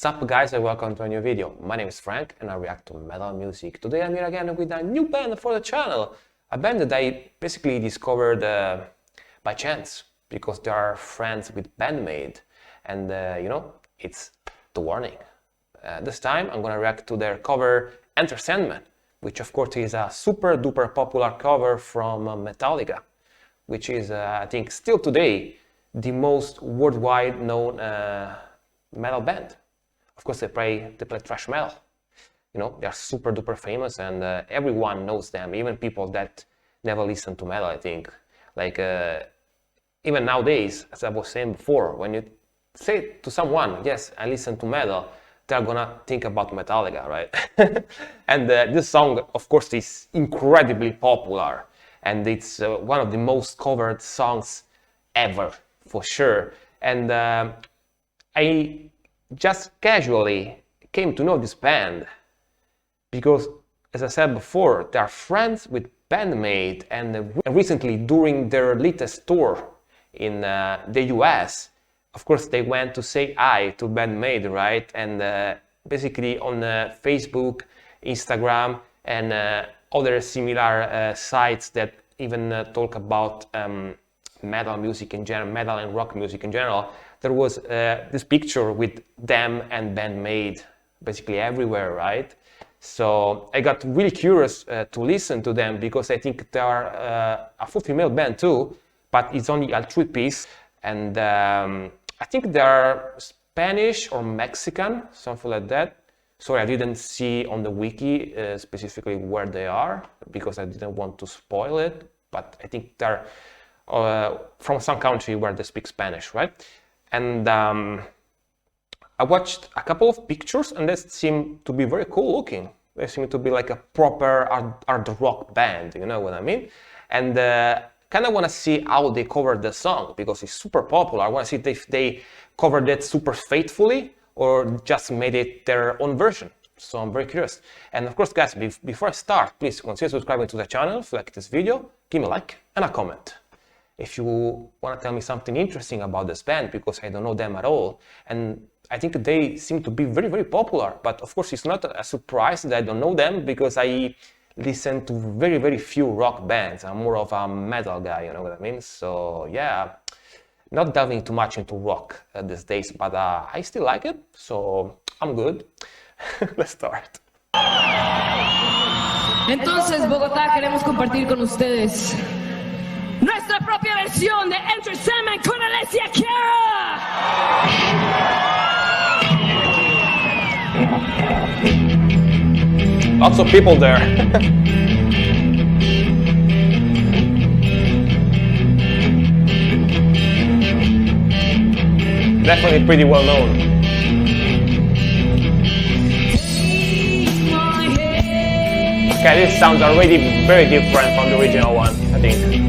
Sup guys and welcome to a new video. My name is Frank and I react to metal music. Today I'm here again with a new band for the channel. A band that I basically discovered by chance because they are friends with Bandmate and it's The Warning. This time I'm gonna react to their cover Enter Sandman, which of course is a super duper popular cover from Metallica, which is I think still today the most worldwide known metal band. Of course they play thrash metal. You know, they are super duper famous and everyone knows them, even people that never listen to metal, I think. Like even nowadays, as I was saying before, when you say to someone, yes, I listen to metal, they're gonna think about Metallica, right? And this song, of course, is incredibly popular and it's one of the most covered songs ever, for sure. And I just casually came to know this band because, as I said before, they are friends with Bandmate, and recently during their latest tour in the US, of course they went to say hi to Bandmate, right? And basically on Facebook, Instagram and other similar sites that even talk about metal music in general, metal and rock music in general, there was this picture with them and Bandmate basically everywhere, right? So I got really curious to listen to them because I think they are a full female band too, but it's only a three-piece, and I think they are Spanish or Mexican, something like that. Sorry, I didn't see on the wiki specifically where they are because I didn't want to spoil it, but I think they're from some country where they speak Spanish, right? And I watched a couple of pictures and they seem to be very cool looking. They seem to be like a proper art rock band, you know what I mean? And kind of want to see how they covered the song because it's super popular. I want to see if they covered it super faithfully or just made it their own version. So I'm very curious. And of course, guys, before I start, please consider subscribing to the channel. If you like this video, give me a like and a comment. If you want to tell me something interesting about this band, because I don't know them at all, and I think they seem to be very, very popular, but of course it's not a surprise that I don't know them because I listen to very, very few rock bands. I'm more of a metal guy, you know what I mean? So yeah, not delving too much into rock these days, but I still like it, so I'm good. Let's start. Entonces, Bogotá, queremos compartir con ustedes nuestra propia versión de Enter Sandman con Alessia Cara. Lots of people there. Definitely pretty well known. Okay, this sounds already very different from the original one, I think.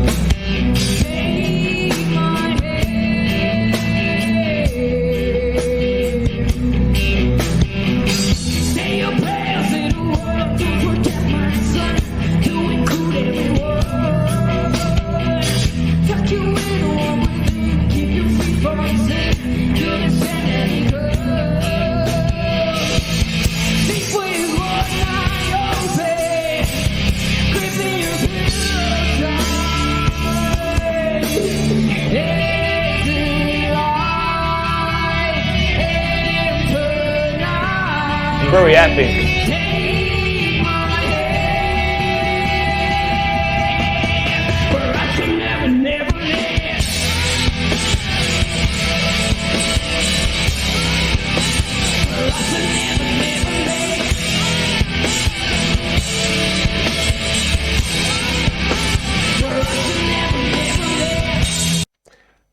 Very epic.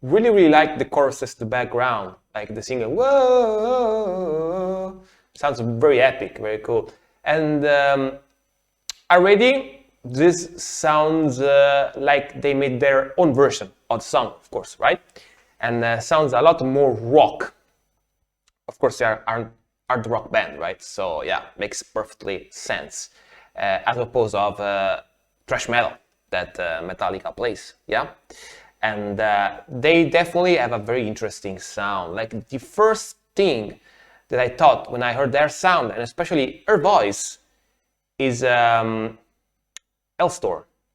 Really like the choruses, the background, like the singer, whoa, sounds very epic, very cool. And already this sounds like they made their own version of the song, of course, right? And sounds a lot more rock. Of course, they are art rock band, right? So yeah, makes perfectly sense, as opposed of thrash metal that Metallica plays, yeah? And they definitely have a very interesting sound. Like the first thing that I thought when I heard their sound, and especially her voice, is Elstor,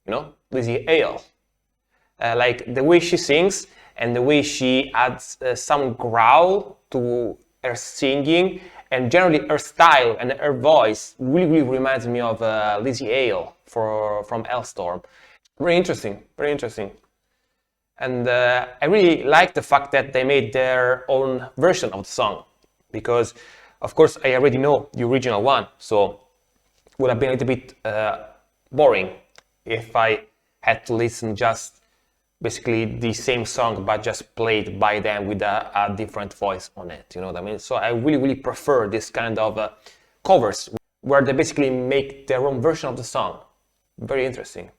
you know, Lizzie Ale. Like the way she sings and the way she adds some growl to her singing, and generally her style and her voice really reminds me of Lizzie Ale from Elstorm. Very interesting, very interesting. And I really like the fact that they made their own version of the song, because of course I already know the original one, so it would have been a little bit boring if I had to listen just basically the same song but just played by them with a different voice on it, you know what I mean? So I really prefer this kind of covers where they basically make their own version of the song. Very interesting.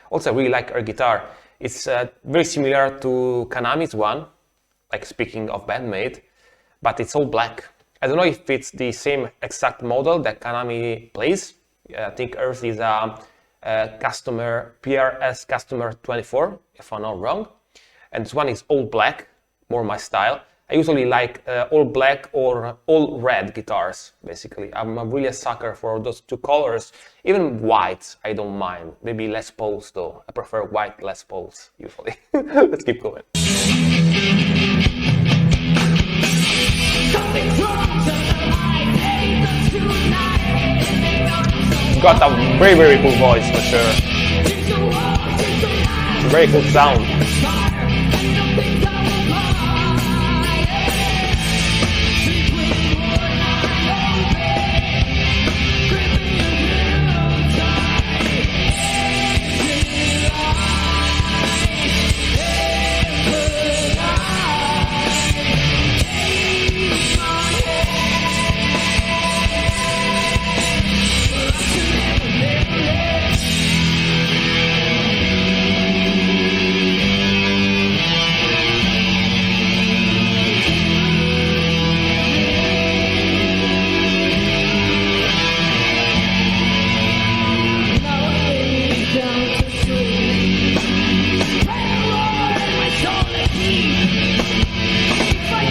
Also, I really like her guitar. It's very similar to Kanami's one, like speaking of bandmate, but it's all black. I don't know if it's the same exact model that Kanami plays. I think hers is a customer PRS customer 24, if I'm not wrong. And this one is all black, more my style. I usually like all black or all red guitars, basically. I'm really a sucker for those two colors. Even white, I don't mind. Maybe Les Pauls though. I prefer white Les Pauls, usually. Let's keep going. Got a very cool voice for sure. Very cool sound.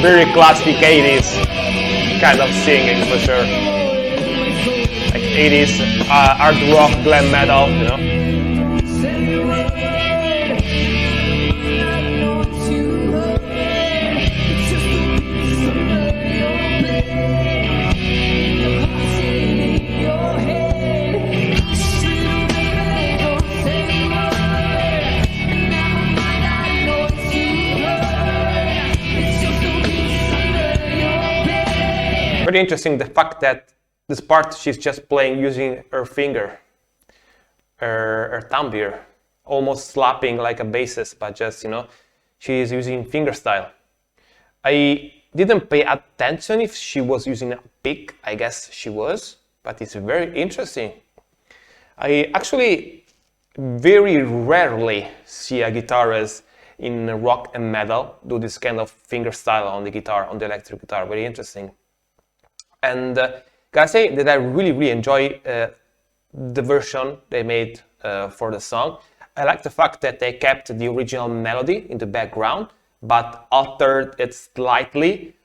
Very classic 80s kind of singing for sure. Like 80s hard rock, glam metal, you know. Very interesting the fact that this part she's just playing using her finger, her thumb here, almost slapping like a bassist, but just, you know, she's using fingerstyle. I didn't pay attention if she was using a pick, I guess she was, but it's very interesting. I actually very rarely see a guitarist in rock and metal do this kind of fingerstyle on the guitar, on the electric guitar. Very interesting. And gotta say that I really enjoy the version they made for the song. I like the fact that they kept the original melody in the background, but altered it slightly,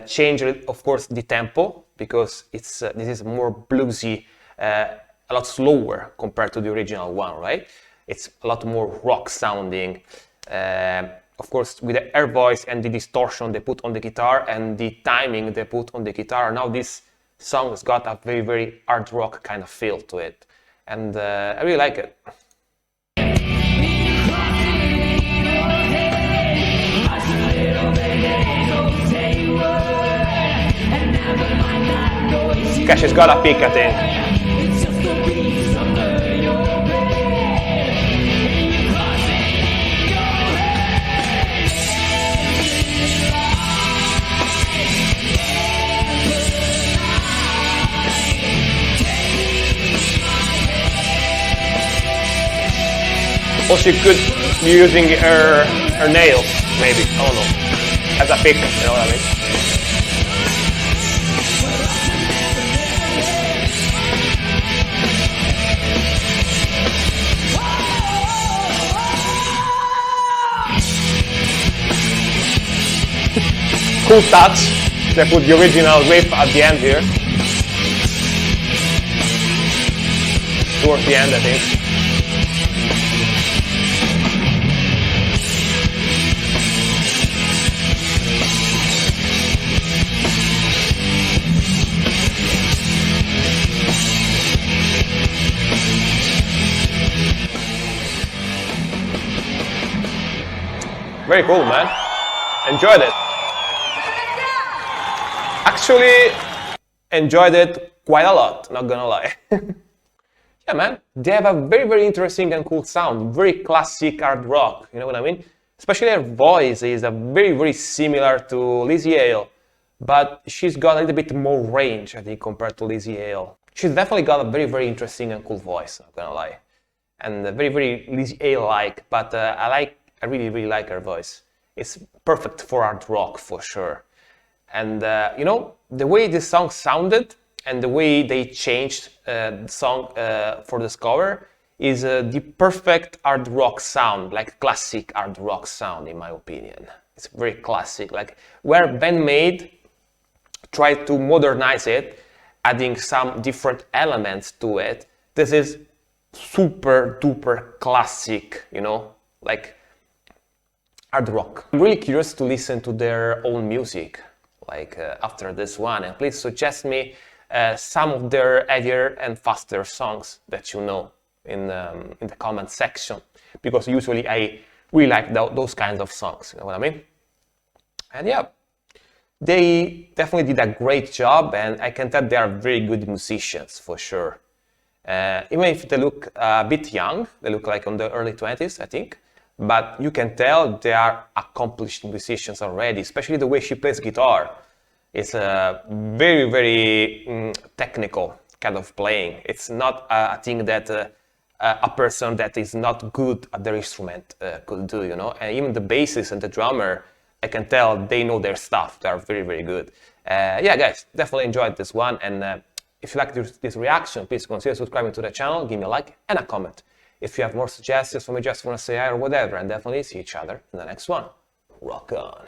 changed, of course, the tempo, because it's this is more bluesy, a lot slower compared to the original one, right? It's a lot more rock sounding. Of course, with the air voice and the distortion they put on the guitar and the timing they put on the guitar, now this song has got a very hard rock kind of feel to it. And I really like it. Okay, she's got a pick, I think. Or she could be using her nails, maybe, I don't know, as a pick, you know what I mean? Cool touch. They put the original riff at the end here. Towards the end, I think. Very cool, man. Enjoyed it. Actually, enjoyed it quite a lot, not gonna lie. Yeah, man. They have a very, very interesting and cool sound. Very classic hard rock, you know what I mean? Especially her voice is very, very similar to Lizzie Hale. But she's got a little bit more range, I think, compared to Lizzie Hale. She's definitely got a very, very interesting and cool voice, not gonna lie. And very, very Lizzie Hale-like, but I really, really like her voice. It's perfect for hard rock, for sure. And, you know, the way this song sounded and the way they changed the song for this cover is the perfect hard rock sound, like classic hard rock sound, in my opinion. It's very classic, like where Bandmate tried to modernize it, adding some different elements to it. This is super duper classic, you know, like hard rock. I'm really curious to listen to their own music, like after this one, and please suggest me some of their heavier and faster songs that you know in the comment section, because usually I really like those kinds of songs, you know what I mean? And yeah, they definitely did a great job, and I can tell they are very good musicians, for sure. Even if they look a bit young, they look like on the early 20s, I think. But you can tell they are accomplished musicians already, especially the way she plays guitar. It's a very, very technical kind of playing. It's not a thing that a person that is not good at their instrument could do, you know? And even the bassist and the drummer, I can tell they know their stuff. They are very, very good. Yeah, guys, definitely enjoyed this one. And if you like this reaction, please consider subscribing to the channel, give me a like and a comment. If you have more suggestions for me, just want to say hi or whatever, and definitely see each other in the next one. Rock on.